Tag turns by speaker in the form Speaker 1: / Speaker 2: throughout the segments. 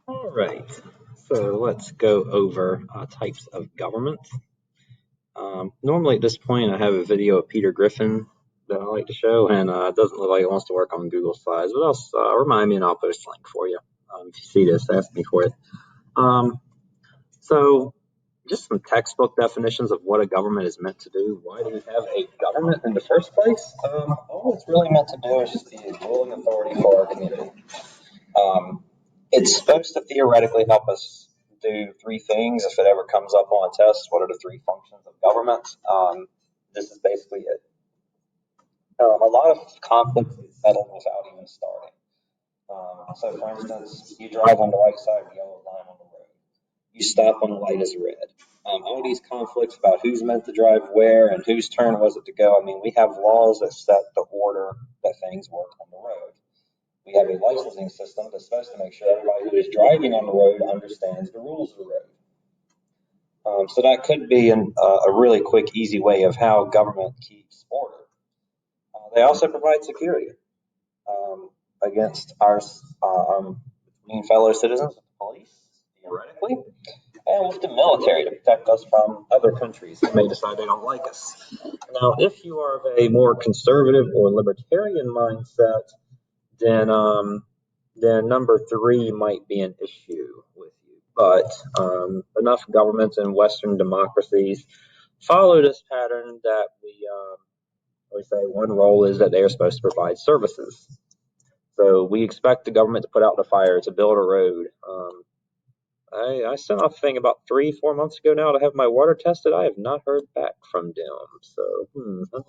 Speaker 1: All right, so let's go over types of government. Normally at this point, I have a video of Peter Griffin that I like to show, and it doesn't look like it wants to work on Google Slides, but remind me and I'll post a link for you. If you see this, ask me for it. So just some textbook definitions of what a government is meant to do. Why do we have a government in the first place? All it's really meant to do is just be a ruling authority for our community. It's supposed to theoretically help us do three things if it ever comes up on a test. What are the three functions of government? This is basically it. A lot of conflicts get settled without even starting. So, for instance, you drive on the right side of the yellow line on the road. You stop when the light is red. All these conflicts about who's meant to drive where and whose turn was it to go. I mean, we have laws that set the order that things work on the road. We have a licensing system that's supposed to make sure everybody who is driving on the road understands the rules of the road. So that could be a really quick, easy way of how government keeps order. They also provide security against our between fellow citizens, with the police, theoretically, and with the military to protect us from other countries who may decide they don't like us. Now, if you are of a more conservative or libertarian mindset, then number three might be an issue with you. But enough governments in Western democracies follow this pattern that we say one role is that they are supposed to provide services. So we expect the government to put out the fire, to build a road. I sent off a thing about 3-4 months ago now to have my water tested. I have not heard back from them. So, I don't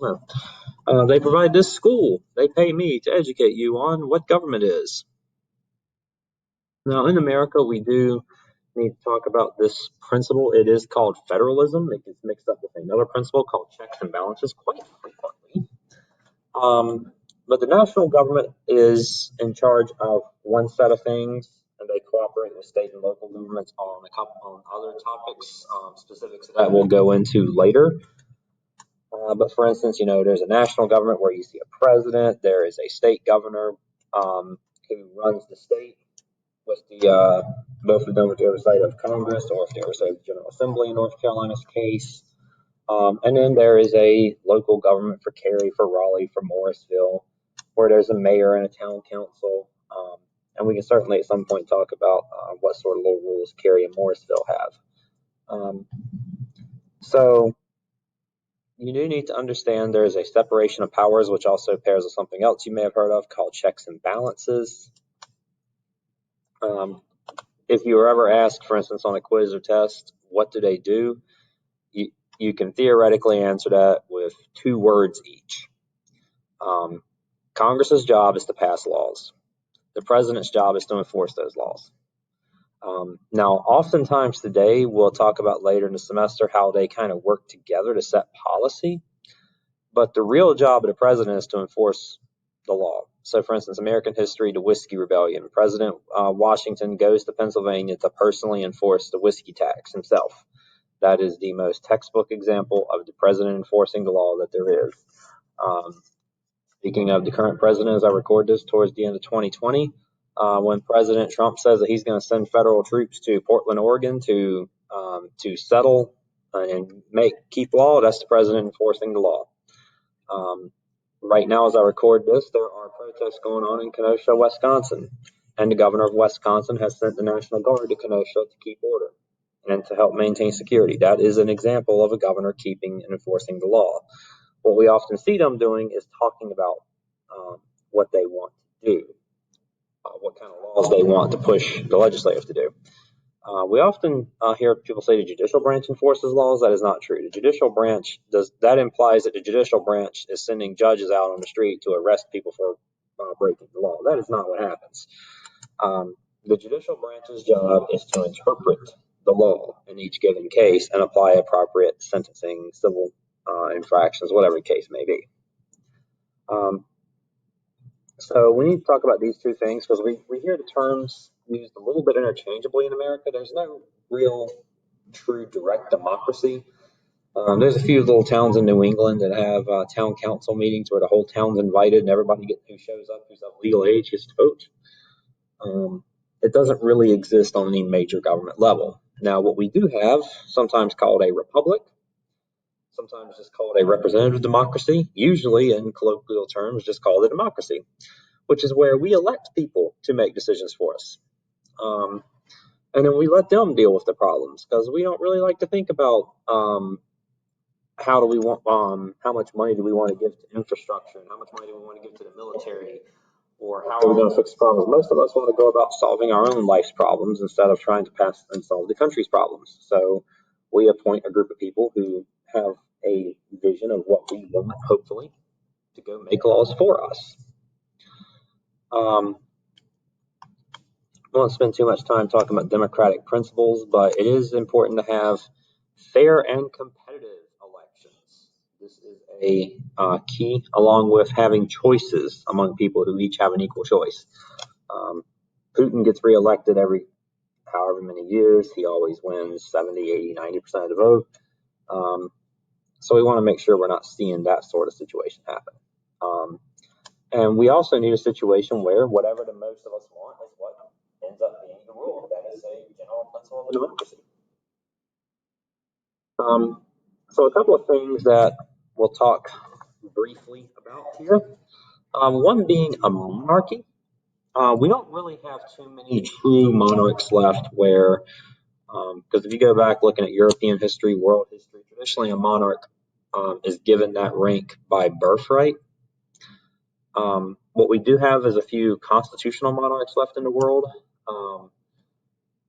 Speaker 1: know. They provide this school. They pay me to educate you on what government is. Now, in America, we do need to talk about this principle. It is called federalism. It gets mixed up with another principle called checks and balances quite frequently. But the national government is in charge of one set of things, and they cooperate with state and local governments on other topics, specifics that we'll go into later. But for instance, there's a national government where you see a president. There is a state governor who runs the state with the both of them with the oversight of Congress, or if they oversight of the General Assembly in North Carolina's case. And then there is a local government for Cary, for Raleigh, for Morrisville, where there's a mayor and a town council. And we can certainly at some point talk about what sort of little rules Cary and Morrisville have. So you do need to understand there is a separation of powers, which also pairs with something else you may have heard of called checks and balances. If you were ever asked, for instance, on a quiz or test, what do they do? You can theoretically answer that with 2 words each. Congress's job is to pass laws. The president's job is to enforce those laws. Now, oftentimes today, we'll talk about later in the semester how they kind of work together to set policy. But the real job of the president is to enforce the law. So, for instance, American history, the Whiskey Rebellion. President Washington goes to Pennsylvania to personally enforce the whiskey tax himself. That is the most textbook example of the president enforcing the law that there is. Speaking of the current president, as I record this towards the end of 2020, when President Trump says that he's going to send federal troops to Portland, Oregon to settle and keep law, that's the president enforcing the law. Right now, as I record this, there are protests going on in Kenosha, Wisconsin, and the governor of Wisconsin has sent the National Guard to Kenosha to keep order and to help maintain security. That is an example of a governor keeping and enforcing the law. What we often see them doing is talking about what they want to do, what kind of laws they want to push the legislative to do. We often hear people say the judicial branch enforces laws. That is not true. The judicial branch that implies that the judicial branch is sending judges out on the street to arrest people for breaking the law. That is not what happens. The judicial branch's job is to interpret the law in each given case and apply appropriate sentencing, civil infractions, whatever the case may be. So we need to talk about these two things because we hear the terms used a little bit interchangeably in America. There's no real true direct democracy. There's a few little towns in New England that have town council meetings where the whole town's invited and everybody who shows up who's of legal age gets to vote. it doesn't really exist on any major government level. Now, what we do have, sometimes called a republic, sometimes just called a representative democracy, usually in colloquial terms, just called a democracy, which is where we elect people to make decisions for us. And then we let them deal with the problems because we don't really like to think about how do we want, how much money do we want to give to infrastructure, and how much money do we want to give to the military, or how are we going to fix problems. Most of us want to go about solving our own life's problems instead of trying to pass and solve the country's problems. So we appoint a group of people who have a vision of what we want, hopefully, to go make laws for us. I won't spend too much time talking about democratic principles, but it is important to have fair and competitive elections. This is a key, along with having choices among people who each have an equal choice. Putin gets reelected every however many years. He always wins 70, 80, 90% of the vote. So we want to make sure we're not seeing that sort of situation happen. And we also need a situation where whatever the most of us want is what ends up being the rule. That is a general principle of democracy. So a couple of things that we'll talk briefly about here. One being a monarchy. We don't really have too many true monarchs left where, because if you go back looking at European history, world history, traditionally a monarch is given that rank by birthright. What we do have is a few constitutional monarchs left in the world,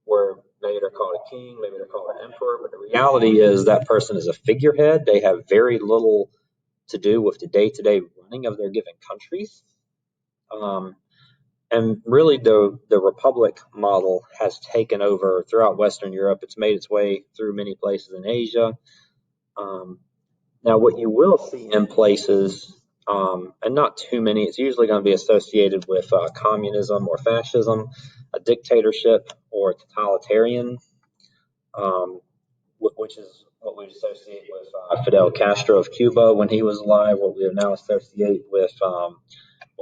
Speaker 1: where maybe they're called a king, maybe they're called an emperor, but the reality is that person is a figurehead. They have very little to do with the day-to-day running of their given countries. And really, the republic model has taken over throughout Western Europe. It's made its way through many places in Asia. Now, what you will see in places, and not too many, it's usually going to be associated with communism or fascism, a dictatorship or totalitarian, which is what we associate with Fidel Castro of Cuba when he was alive, what we now associate with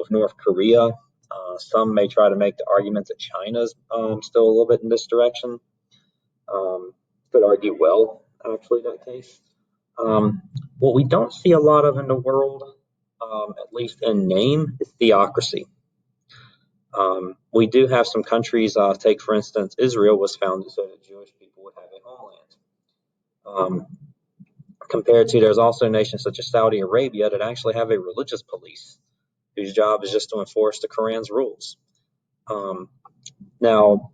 Speaker 1: North Korea. Some may try to make the argument that China's still a little bit in this direction. Could argue well, actually, that case. What we don't see a lot of in the world, at least in name, is theocracy. We do have some countries, take for instance, Israel was founded so that Jewish people would have a homeland. Compared to, there's also nations such as Saudi Arabia that actually have a religious police whose job is just to enforce the Quran's rules. Now,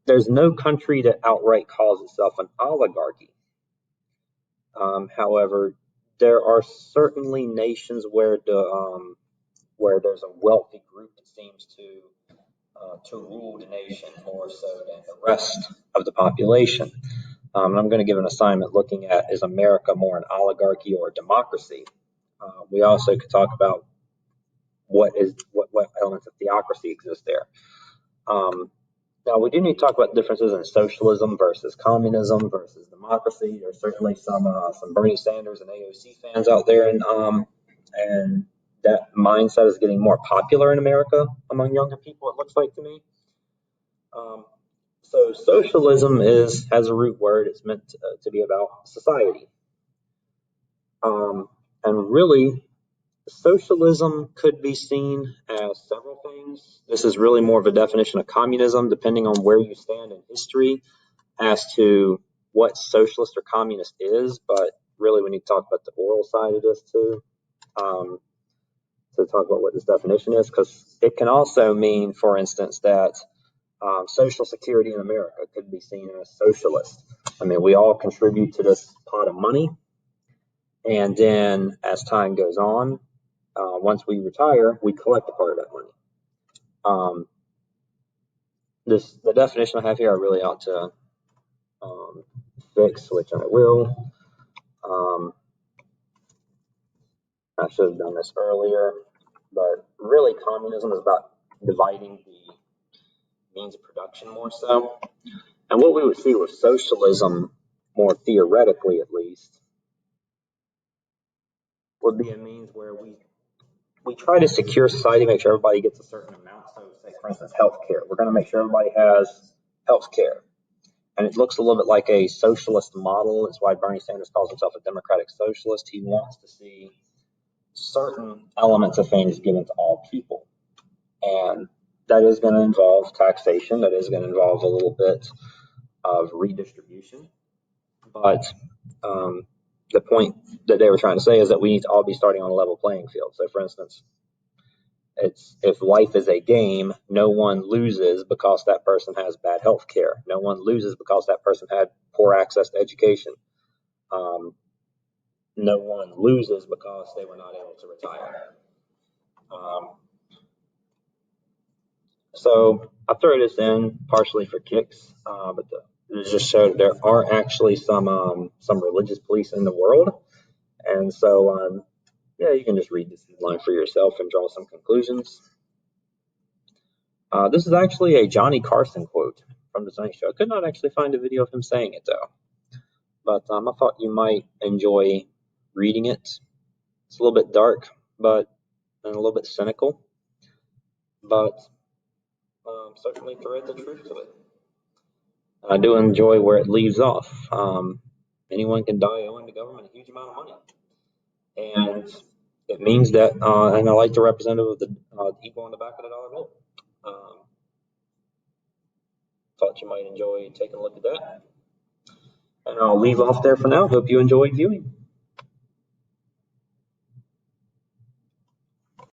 Speaker 1: there's no country that outright calls itself an oligarchy. However, there are certainly nations where there's a wealthy group that seems to rule the nation more so than the rest of the population. And I'm going to give an assignment looking at, is America more an oligarchy or a democracy? We also could talk about what elements of theocracy exist there. Now, we do need to talk about differences in socialism versus communism versus democracy. There's certainly some Bernie Sanders and AOC fans out there, and that mindset is getting more popular in America among younger people, it looks like to me. So socialism has a root word. It's meant to be about society. And really, socialism could be seen as several things. This is really more of a definition of communism, depending on where you stand in history as to what socialist or communist is. But really, we need to talk about the oral side of this too, to talk about what this definition is, because it can also mean, for instance, that Social Security in America could be seen as socialist. I mean, we all contribute to this pot of money, and then as time goes on, once we retire, we collect a part of that money. The definition I have here, I really ought to fix, which I will. I should have done this earlier, but really, communism is about dividing the means of production more so. And what we would see with socialism, more theoretically at least, would be a means where we we try to secure society, make sure everybody gets a certain amount. So, say for instance, healthcare. We're going to make sure everybody has healthcare, and it looks a little bit like a socialist model. It's why Bernie Sanders calls himself a democratic socialist. He wants to see certain elements of things given to all people, and that is going to involve taxation. That is going to involve a little bit of redistribution. But the point that they were trying to say is that we need to all be starting on a level playing field. So, for instance, it's if life is a game, no one loses because that person has bad health care. No one loses because that person had poor access to education. No one loses because they were not able to retire. So I throw this in partially for kicks, but it just showed there are actually some religious police in the world, and so yeah, you can just read this line for yourself and draw some conclusions. This is actually a Johnny Carson quote from the Tonight Show. I could not actually find a video of him saying it though, but I thought you might enjoy reading it. It's a little bit dark, and a little bit cynical, but certainly thread the truth to it. I do enjoy where it leaves off. Anyone can die owing the government a huge amount of money, and it means that. And I like the representative of the eagle on the back of the dollar bill. Thought you might enjoy taking a look at that. And I'll leave off there for now. Hope you enjoyed viewing.